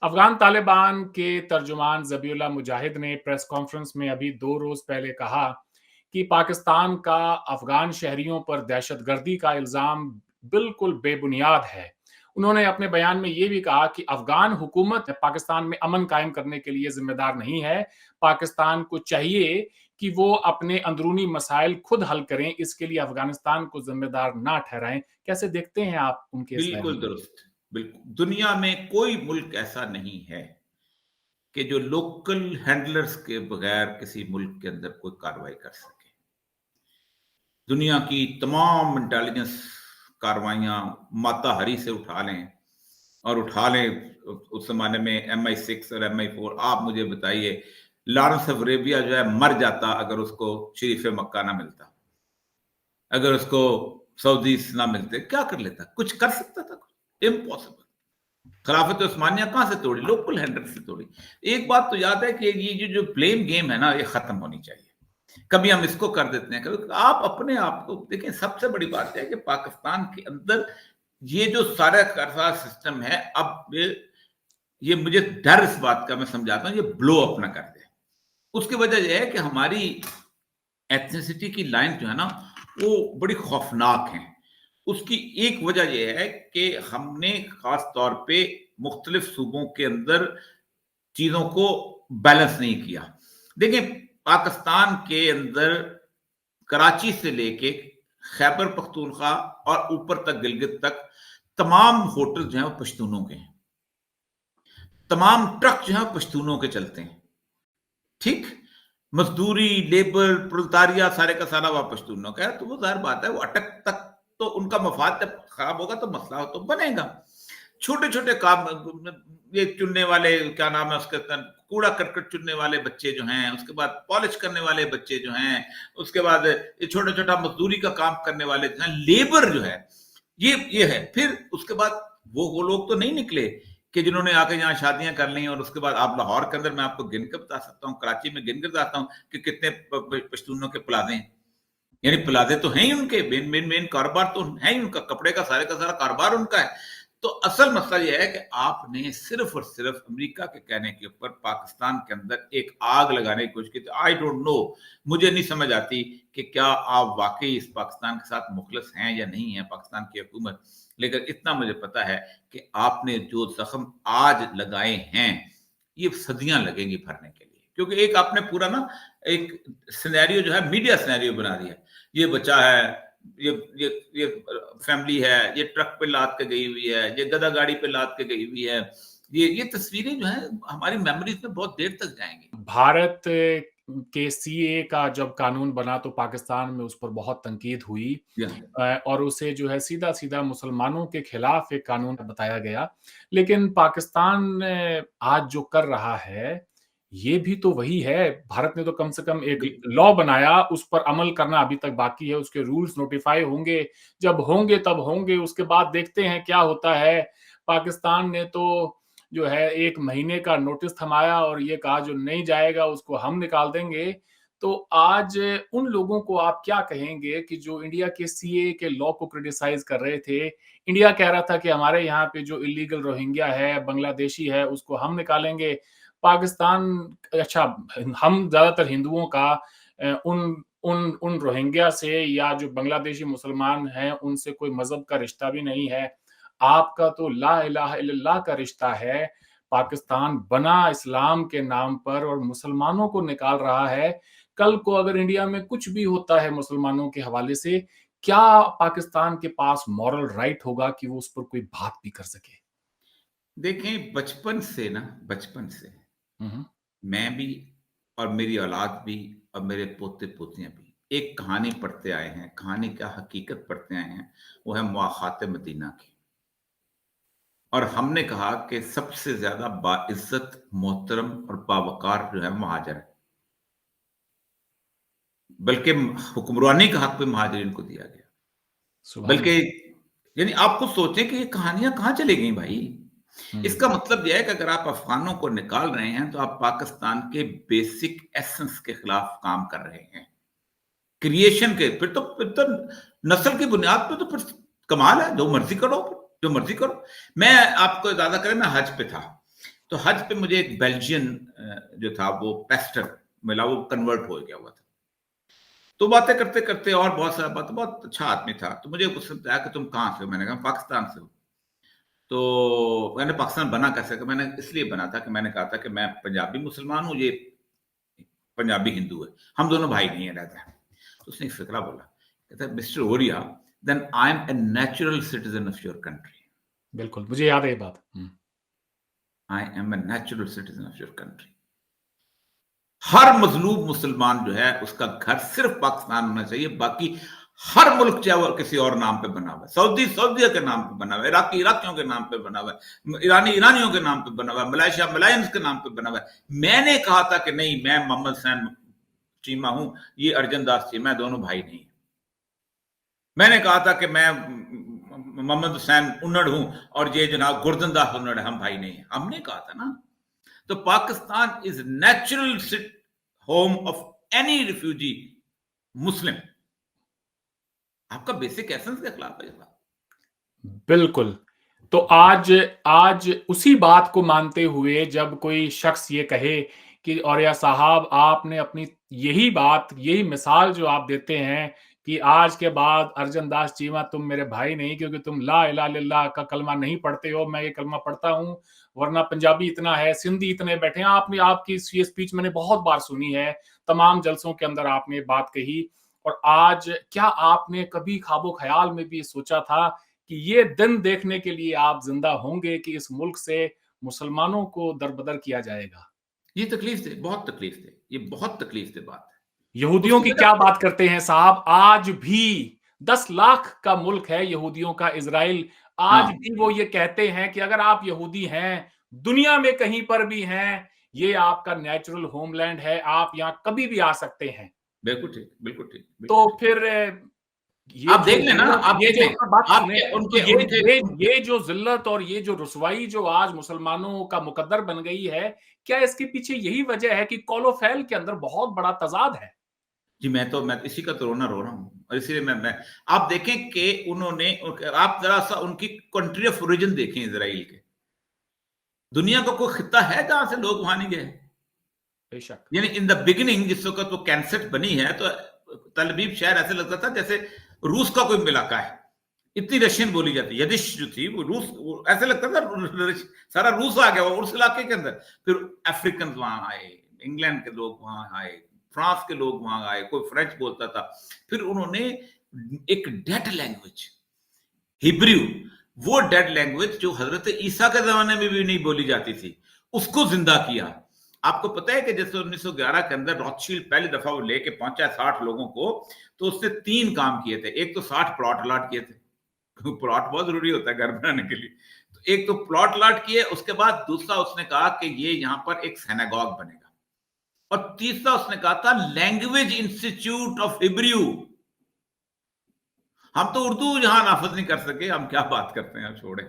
افغان طالبان کے ترجمان ذبیح مجاہد نے پریس کانفرنس میں ابھی 2 روز پہلے کہا کہ پاکستان کا افغان شہریوں پر دہشت گردی کا الزام بالکل بے بنیاد ہے۔ انہوں نے اپنے بیان میں یہ بھی کہا کہ افغان حکومت پاکستان میں امن قائم کرنے کے لیے ذمہ دار نہیں ہے۔ پاکستان کو چاہیے کہ وہ اپنے اندرونی مسائل خود حل کریں، اس کے لیے افغانستان کو ذمہ دار نہ ٹھہرائیں۔ کیسے دیکھتے ہیں آپ ان کے اس بیان بالکل کو؟ درست، بالکل۔ دنیا میں کوئی ملک ایسا نہیں ہے کہ جو لوکل ہینڈلرز کے بغیر کسی ملک کے اندر کوئی کارروائی کر سکے۔ دنیا کی تمام انٹیلیجنس کاروائیاں ماتا ہری سے اٹھا لیں اس زمانے میں MI6 اور MI4، آپ مجھے بتائیے لارنس آف عربیہ جو ہے مر جاتا اگر اس کو شریف مکہ نہ ملتا، اگر اس کو سعودیز نہ ملتے، کیا کر لیتا؟ کچھ کر سکتا تھا؟ امپاسبل۔ خلافت عثمانیہ کہاں سے توڑی؟ لوکل ہینڈلر سے توڑی۔ ایک بات تو یاد ہے کہ یہ جو بلیم گیم ہے نا، یہ ختم ہونی چاہیے۔ کبھی ہم اس کو کر دیتے ہیں، کبھی آپ اپنے آپ کو دیکھیں۔ سب سے بڑی بات ہے کہ پاکستان کے اندر یہ جو سارا قرضہ سسٹم ہے، اب یہ مجھے ڈر اس بات کا میں سمجھاتا ہوں، یہ بلو اپ نہ کر دے۔ اس کی وجہ یہ ہے کہ ہماری ایتھنیسٹی کی لائن جو ہے نا، وہ بڑی خوفناک ہیں۔ اس کی ایک وجہ یہ ہے کہ ہم نے خاص طور پہ مختلف صوبوں کے اندر چیزوں کو بیلنس نہیں کیا۔ دیکھیں، پاکستان کے اندر کراچی سے لے کے خیبر پختونخوا اور اوپر تک گلگت تک تمام ہوٹل جو ہیں وہ پشتونوں کے ہیں، تمام ٹرک جو ہیں وہ پشتونوں کے چلتے ہیں، ٹھیک؟ مزدوری، لیبر، پرولتاریا سارے کا سارا وہ پشتونوں کا ہے۔ تو وہ ظاہر بات ہے، وہ اٹک تک تو ان کا مفاد جب خراب ہوگا تو مسئلہ تو بنے گا۔ چھوٹے چھوٹے کام، یہ چننے والے کیا نام ہے اس کے، کوڑا کرکٹ چننے والے بچے جو ہیں، اس کے بعد پالش کرنے والے بچے جو ہیں، اس کے بعد یہ چھوٹا چھوٹا مزدوری کا کام کرنے والے جو ہیں، لیبر جو ہے، یہ ہے۔ پھر اس کے بعد وہ لوگ تو نہیں نکلے کہ جنہوں نے آ کے یہاں شادیاں کر لی، اور اس کے بعد آپ لاہور کے اندر میں آپ کو گن کے بتا سکتا ہوں، کراچی میں گن کے بتاتا ہوں کہ کتنے پشتونوں کے پلازے ہیں۔ یعنی پلازے تو ہیں ہی ان کے، مین کاروبار تو ہے ہی ان کا، کپڑے کا سارا کاروبار ان کا ہے۔ تو اصل مسئلہ یہ ہے کہ آپ نے صرف اور صرف امریکہ کے کہنے کے اوپر پاکستان کے اندر ایک آگ لگانے کی کوشش کی۔ آئی ڈونٹ نو، مجھے نہیں سمجھ آتی کہ کیا آپ واقعی اس پاکستان کے ساتھ مخلص ہیں یا نہیں ہیں، پاکستان کی حکومت۔ لیکن اتنا مجھے پتا ہے کہ آپ نے جو زخم آج لگائے ہیں، یہ صدیاں لگیں گی بھرنے کے لیے، کیونکہ ایک آپ نے پورا نا ایک سینیریو جو ہے، میڈیا سینیریو بنا دیا۔ یہ بچہ ہے، یہ فیملی ہے، یہ ٹرک پہ لاد کے گئی ہوئی ہے، یہ گدا گاڑی پہ لاد کے گئی ہوئی ہے۔ یہ تصویریں جو ہیں ہماری میموریز میں بہت دیر تک جائیں گی۔ بھارت کے CAA کا جب قانون بنا تو پاکستان میں اس پر بہت تنقید ہوئی، اور اسے جو ہے سیدھا مسلمانوں کے خلاف ایک قانون بتایا گیا۔ لیکن پاکستان آج جو کر رہا ہے یہ بھی تو وہی ہے۔ بھارت نے تو کم سے کم ایک لا بنایا، اس پر عمل کرنا ابھی تک باقی ہے۔ اس کے رولز نوٹیفائی ہوں گے، جب ہوں گے تب ہوں گے، اس کے بعد دیکھتے ہیں کیا ہوتا ہے۔ پاکستان نے تو جو ہے 1 مہینے کا نوٹس تھمایا اور یہ کہا جو نہیں جائے گا اس کو ہم نکال دیں گے۔ تو آج ان لوگوں کو آپ کیا کہیں گے کہ جو انڈیا کے CAA کے لا کو کرٹیسائز کر رہے تھے؟ انڈیا کہہ رہا تھا کہ ہمارے یہاں پہ جو اللیگل روہنگیا ہے، بنگلہ دیشی ہے، اس کو ہم نکالیں گے۔ پاکستان، اچھا، ہم زیادہ تر ہندوؤں کا ان روہنگیا سے یا جو بنگلہ دیشی مسلمان ہیں ان سے کوئی مذہب کا رشتہ بھی نہیں ہے۔ آپ کا تو لا الہ الا اللہ کا رشتہ ہے۔ پاکستان بنا اسلام کے نام پر اور مسلمانوں کو نکال رہا ہے۔ کل کو اگر انڈیا میں کچھ بھی ہوتا ہے مسلمانوں کے حوالے سے، کیا پاکستان کے پاس مورل رائٹ ہوگا کہ وہ اس پر کوئی بات بھی کر سکے؟ دیکھیں، بچپن سے میں بھی اور میری اولاد بھی اور میرے پوتے پوتیاں بھی ایک کہانی پڑھتے آئے ہیں، کہانی کا حقیقت پڑھتے آئے ہیں، وہ ہے مواخات مدینہ کی۔ اور ہم نے کہا کہ سب سے زیادہ باعزت، محترم اور باوقار جو ہے مہاجر ہے، بلکہ حکمرانی کا حق بھی مہاجرین کو دیا گیا۔ بلکہ یعنی آپ خود سوچیں کہ یہ کہانیاں کہاں چلے گئیں بھائی۔ اس کا مطلب یہ ہے کہ اگر آپ افغانوں کو نکال رہے ہیں تو آپ پاکستان کے بیسک ایسنس کے خلاف کام کر رہے ہیں، کریشن کے۔ پھر تو نسل کی بنیاد پہ تو پھر کمال ہے، جو مرضی کرو، جو مرضی کرو۔ میں آپ کو اجازت کریں، میں حج پہ تھا، تو حج پہ مجھے ایک بیلجین جو تھا وہ پیسٹر ملا, وہ کنورٹ ہو گیا ہوا تھا. تو باتیں کرتے کرتے اور بہت سارا بات, بہت اچھا آدمی تھا. تو مجھے اس سے بتایا کہ تم کہاں سے ہو؟ میں نے کہا پاکستان سے ہوں. تو میں نے پاکستان بنا کیسے؟ کہ میں نے اس لیے بنا تھا کہ میں نے کہا تھا کہ میں پنجابی مسلمان ہوں, یہ پنجابی ہندو ہے, ہم دونوں بھائی نہیں ہیں رہتا ہے. تو اس نے ایک فکرہ بولا, کہتا ہے mister Orya then I am a natural citizen of your country. بالکل مجھے یاد ہے یہ بات. I am a natural citizen of your country. ہر مظلوم مسلمان جو ہے اس کا گھر صرف پاکستان ہونا چاہیے, باقی ہر ملک چاہے وہ کسی اور نام پہ بنا ہوا ہے, سعودی سعودیہ کے نام پہ بنا ہوا ہے, عراقی عراقیوں کے نام پہ بنا ہوا ہے, ایرانی ایرانیوں کے نام پہ بنا ہوا ہے, ملائیشیا ملائنز کے نام پہ بنا ہوا ہے. میں نے کہا تھا کہ نہیں, میں محمد حسین چیمہ ہوں, یہ ارجن داس چیمہ ہے, دونوں بھائی نہیں ہیں. میں نے کہا تھا کہ میں محمد حسین انڑ ہوں اور یہ جناب گردن داس انڑ ہے, ہم بھائی نہیں ہیں. ہم نے کہا تھا نا. تو Pakistan is natural home of any refugee Muslim. آپ کا بیسک ایسنس کے خلاف ہے. بالکل. تو آج اسی بات کو مانتے ہوئے جب کوئی شخص یہ کہے کہ اوریا صاحب آپ نے اپنی یہی بات, یہی مثال جو آپ دیتے ہیں کہ آج کے بعد ارجن داس چیمہ تم میرے بھائی نہیں کیونکہ تم لا الہ الا اللہ کا کلمہ نہیں پڑھتے ہو, میں یہ کلمہ پڑھتا ہوں, ورنہ پنجابی اتنا ہے, سندھی اتنے بیٹھے ہیں. آپ کی یہ اسپیچ میں نے بہت بار سنی ہے, تمام جلسوں کے اندر آپ نے بات کہی. اور آج کیا آپ نے کبھی خواب و خیال میں بھی سوچا تھا کہ یہ دن دیکھنے کے لیے آپ زندہ ہوں گے کہ اس ملک سے مسلمانوں کو دربدر کیا جائے گا؟ یہ تکلیف دے, بہت تکلیف دے, یہ بہت تکلیف دے بات ہے. یہودیوں کی کیا بات کرتے ہیں صاحب؟ آج بھی 10 لاکھ کا ملک ہے یہودیوں کا اسرائیل. آج بھی وہ یہ کہتے ہیں کہ اگر آپ یہودی ہیں, دنیا میں کہیں پر بھی ہیں, یہ آپ کا نیچرل ہوم لینڈ ہے, آپ یہاں کبھی بھی آ سکتے ہیں. بالکل ٹھیک, بالکل ٹھیک. تو پھر آپ دیکھ لیں نا, آپ دیکھ لیں یہ جو ذلت اور یہ جو رسوائی جو آج مسلمانوں کا مقدر بن گئی ہے, کیا اس کے پیچھے یہی وجہ ہے کہ قول و فعل کے اندر بہت بڑا تضاد ہے؟ جی میں اسی کا تو رونا رو رہا ہوں. اور اسی لیے میں آپ دیکھیں کہ انہوں نے, آپ ذرا سا ان کی کنٹری آف اوریجن دیکھیں اسرائیل کے. دنیا کا کوئی خطہ ہے جہاں سے لوگ وہاں نہیں گئے؟ بے شک. یعنی ان دا بگننگ جس وقت وہ کینسٹ بنی ہے تو تل ابیب شہر ایسے لگتا تھا جیسے روس کا کوئی علاقہ ہے, اتنی رشین بولی جاتی. یدش جو تھی وہ روس, ایسے لگتا تھا سارا روس آ گیا اس علاقے کے اندر. پھر افریقن وہاں آئے, انگلینڈ کے لوگ وہاں آئے, فرانس کے لوگ وہاں آئے, کوئی فرینچ بولتا تھا. پھر انہوں نے ایک ڈیڈ لینگویج ہیبریو, وہ ڈیڈ لینگویج جو حضرت عیسیٰ کے زمانے میں بھی نہیں بولی جاتی تھی, اس کو زندہ کیا. آپ کو پتہ ہے کہ جیسے 1911 کے اندر روتشیلڈ پہلی دفعہ وہ لے کے پہنچا 60 لوگوں کو, تو اس نے 3 کام کیے تھے. ایک تو 60 پلاٹ الاٹ کیے تھے, پلاٹ بہت ضروری ہوتا ہے گھر بنانے کے لیے. تو ایک تو پلاٹ الاٹ کیے, اس کے بعد دوسرا اس نے کہا کہ یہ یہاں پر ایک سیناگوگ بنے گا, اور تیسرا اس نے کہا تھا لینگویج انسٹیٹیوٹ آف ہیبریو. ہم تو اردو یہاں نافذ نہیں کر سکے, ہم کیا بات کرتے ہیں, چھوڑیں.